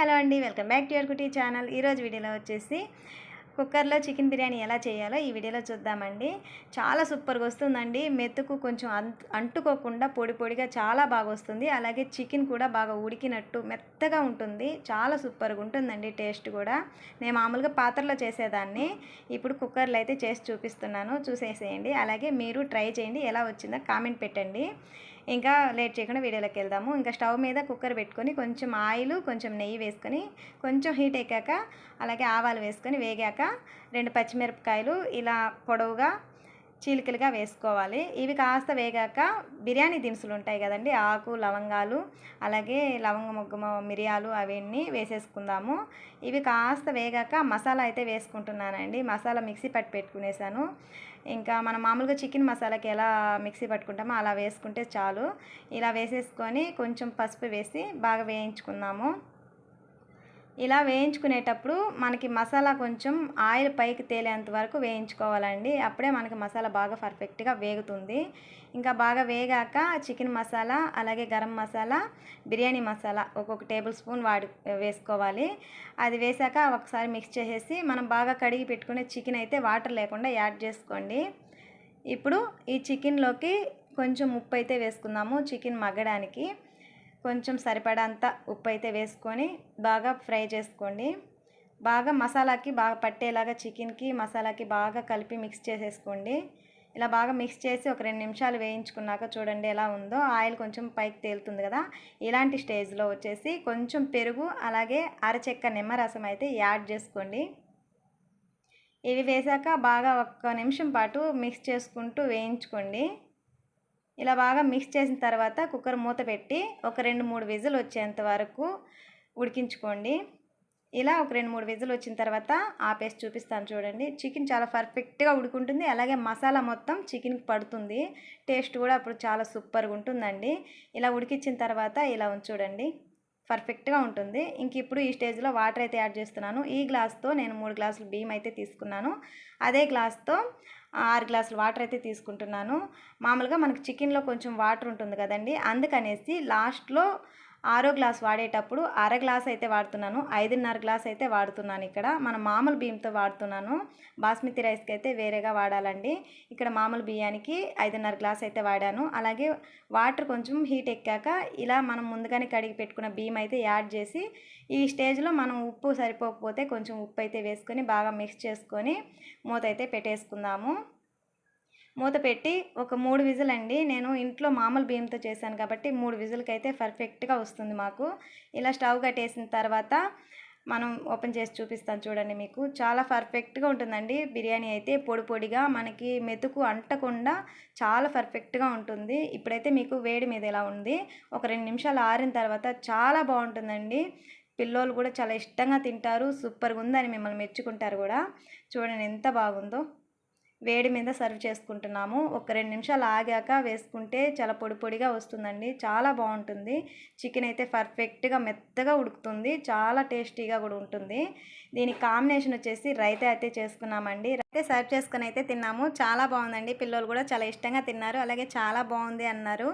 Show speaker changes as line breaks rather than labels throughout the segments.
Hello అండి, welcome back to your కుటీ channel. ఈరోజు వీడియోలో వచ్చేసి కుక్కర్లో చికెన్ బిర్యానీ ఎలా చేయాలో ఈ వీడియోలో చూద్దామండి. చాలా సూపర్గా వస్తుందండి. మెతుకు కొంచెం అంటుకోకుండా పొడి పొడిగా చాలా బాగా వస్తుంది. అలాగే చికెన్ కూడా బాగా ఉడికినట్టు మెత్తగా ఉంటుంది. చాలా సూపర్గా ఉంటుందండి. టేస్ట్ కూడా నేను మామూలుగా పాత్రలో చేసేదాన్ని, ఇప్పుడు కుక్కర్లో అయితే చేసి చూపిస్తున్నాను. చూసేసేయండి. అలాగే మీరు ట్రై చేయండి, ఎలా వచ్చిందో కామెంట్ పెట్టండి. ఇంకా లేట్ చేయకుండా వీడియోలోకి వెళ్దాము. ఇంకా స్టవ్ మీద కుక్కర్ పెట్టుకొని కొంచెం ఆయిల్ కొంచెం నెయ్యి వేసుకొని కొంచెం హీట్ ఎక్కాక అలాగే ఆవాలు వేసుకొని వేగాక 2 పచ్చిమిరపకాయలు ఇలా పొడవుగా చీలికలుగా వేసుకోవాలి. ఇవి కాస్త వేగాక బిర్యానీ దినుసులు ఉంటాయి కదండి, ఆకు లవంగాలు అలాగే లవంగ మొగ్గ మిరియాలు అవన్నీ వేసేసుకుందాము. ఇవి కాస్త వేగాక మసాలా అయితే వేసుకుంటున్నానండి. మసాలా మిక్సీ పట్టి పెట్టుకునేసాను. ఇంకా మనం మామూలుగా చికెన్ మసాలాకి ఎలా మిక్సీ పట్టుకుంటామో అలా వేసుకుంటే చాలు. ఇలా వేసేసుకొని కొంచెం పసుపు వేసి బాగా వేయించుకుందాము. ఇలా వేయించుకునేటప్పుడు మనకి మసాలా కొంచెం ఆయిల్ పైకి తేలేంత వరకు వేయించుకోవాలండి. అప్పుడే మనకి మసాలా బాగా పర్ఫెక్ట్గా వేగుతుంది. ఇంకా బాగా వేగాక చికెన్ మసాలా అలాగే గరం మసాలా బిర్యానీ మసాలా ఒక్కొక్క టేబుల్ స్పూన్ వేసుకోవాలి. అది వేసాక ఒకసారి మిక్స్ చేసేసి మనం బాగా కడిగి పెట్టుకునే చికెన్ అయితే వాటర్ లేకుండా యాడ్ చేసుకోండి. ఇప్పుడు ఈ చికెన్లోకి కొంచెం ఉప్పు అయితే వేసుకుందాము. చికెన్ మగ్గడానికి కొంచెం సరిపడంత ఉప్పు అయితే వేసుకొని బాగా ఫ్రై చేసుకోండి. బాగా మసాలాకి బాగా పట్టేలాగా చికెన్కి మసాలాకి బాగా కలిపి మిక్స్ చేసేసుకోండి. ఇలా బాగా మిక్స్ చేసి ఒక 2 నిమిషాలు వేయించుకున్నాక చూడండి ఎలా ఉందో. ఆయిల్ కొంచెం పైకి తేలుతుంది కదా. ఇలాంటి స్టేజ్లో వచ్చేసి కొంచెం పెరుగు అలాగే అరచెక్క నిమ్మరసం అయితే యాడ్ చేసుకోండి. ఇవి వేసాక బాగా 1 నిమిషం పాటు మిక్స్ చేసుకుంటూ వేయించుకోండి. ఇలా బాగా మిక్స్ చేసిన తర్వాత కుక్కర్ మూత పెట్టి ఒక 2-3 విజిల్ వచ్చేంత వరకు ఉడికించుకోండి. ఇలా ఒక 2-3 విజిల్ వచ్చిన తర్వాత ఆపేసి చూపిస్తాను చూడండి. చికెన్ చాలా పర్ఫెక్ట్గా ఉడుకుంటుంది. అలాగే మసాలా మొత్తం చికెన్కి పడుతుంది. టేస్ట్ కూడా అప్పుడు చాలా సూపర్గా ఉంటుందండి. ఇలా ఉడికించిన తర్వాత ఇలా చూడండి పర్ఫెక్ట్గా ఉంటుంది. ఇంక ఇప్పుడు ఈ స్టేజ్లో వాటర్ అయితే యాడ్ చేస్తున్నాను. ఈ గ్లాస్తో నేను 3 గ్లాసులు బియ్యం అయితే తీసుకున్నాను. అదే గ్లాస్తో 6 గ్లాసులు వాటర్ అయితే తీసుకుంటున్నాను. మామూలుగా మనకు చికెన్లో కొంచెం వాటర్ ఉంటుంది కదండి, అందుకనేసి లాస్ట్లో 6వ గ్లాస్ వాడేటప్పుడు అర గ్లాస్ అయితే వాడుతున్నాను. 5.5 గ్లాస్ అయితే వాడుతున్నాను. ఇక్కడ మనం మామూలు బియ్యంతో వాడుతున్నాను. బాస్మతి రైస్కి అయితే వేరేగా వాడాలండి. ఇక్కడ మామూలు బియ్యానికి 5.5 గ్లాస్ అయితే వాడాను. అలాగే వాటర్ కొంచెం హీట్ ఎక్కాక ఇలా మనం ముందుగానే కడిగి పెట్టుకున్న బియ్యం అయితే యాడ్ చేసి ఈ స్టేజ్లో మనం ఉప్పు సరిపోకపోతే కొంచెం ఉప్పు అయితే వేసుకొని బాగా మిక్స్ చేసుకొని మూత అయితే పెట్టేసుకుందాము. మూత పెట్టి ఒక 3 విజిల్ అండి. నేను ఇంట్లో మామూలు బియ్యంతో చేశాను కాబట్టి 3 విజిల్కి అయితే పర్ఫెక్ట్గా వస్తుంది మాకు. ఇలా స్టవ్ కట్టేసిన తర్వాత మనం ఓపెన్ చేసి చూపిస్తాను చూడండి. మీకు చాలా పర్ఫెక్ట్గా ఉంటుందండి బిర్యానీ అయితే. పొడి పొడిగా మనకి మెతుకు అంటకుండా చాలా పర్ఫెక్ట్గా ఉంటుంది. ఇప్పుడైతే మీకు వేడి మీద ఎలా ఉంది, ఒక 2 నిమిషాలు ఆరిన తర్వాత చాలా బాగుంటుందండి. పిల్లోళ్ళు కూడా చాలా ఇష్టంగా తింటారు. సూపర్గా ఉందని మిమ్మల్ని మెచ్చుకుంటారు కూడా. చూడండి ఎంత బాగుందో. వేడి మీద సర్వ్ చేసుకుంటున్నాము. ఒక 2 నిమిషాలు ఆగాక వేసుకుంటే చాలా పొడి పొడిగా వస్తుందండి. చాలా బాగుంటుంది. చికెన్ అయితే పర్ఫెక్ట్గా మెత్తగా ఉడుకుతుంది. చాలా టేస్టీగా కూడా ఉంటుంది. దీనికి కాంబినేషన్ వచ్చేసి రైతా అయితే చేసుకున్నామండి. రైతా సర్వ్ చేసుకుని అయితే తిన్నాము. చాలా బాగుందండి. పిల్లలు కూడా చాలా ఇష్టంగా తిన్నారు. అలాగే చాలా బాగుంది అన్నారు.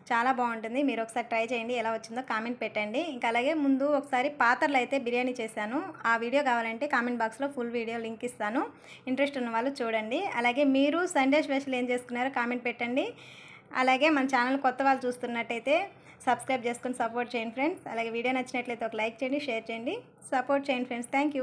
చాలా బాగుంటుంది. మీరు ఒకసారి ట్రై చేయండి, ఎలా వచ్చిందో కామెంట్ పెట్టండి. ఇంకా అలాగే ముందు ఒకసారి పాత్రలో అయితే బిర్యానీ చేశాను. ఆ వీడియో కావాలంటే కామెంట్ బాక్స్లో ఫుల్ వీడియో లింక్ ఇస్తాను. ఇంట్రెస్ట్ ఉన్న వాళ్ళు చూడండి. అలాగే మీరు సండే స్పెషల్ ఏం చేసుకున్నారో కామెంట్ పెట్టండి. అలాగే మన ఛానల్ కొత్త వాళ్ళు చూస్తున్నట్టయితే సబ్స్క్రైబ్ చేసుకొని సపోర్ట్ చేయండి ఫ్రెండ్స్. అలాగే వీడియో నచ్చినట్లయితే ఒక లైక్ చేయండి, షేర్ చేయండి, సపోర్ట్ చేయండి ఫ్రెండ్స్. Thank you.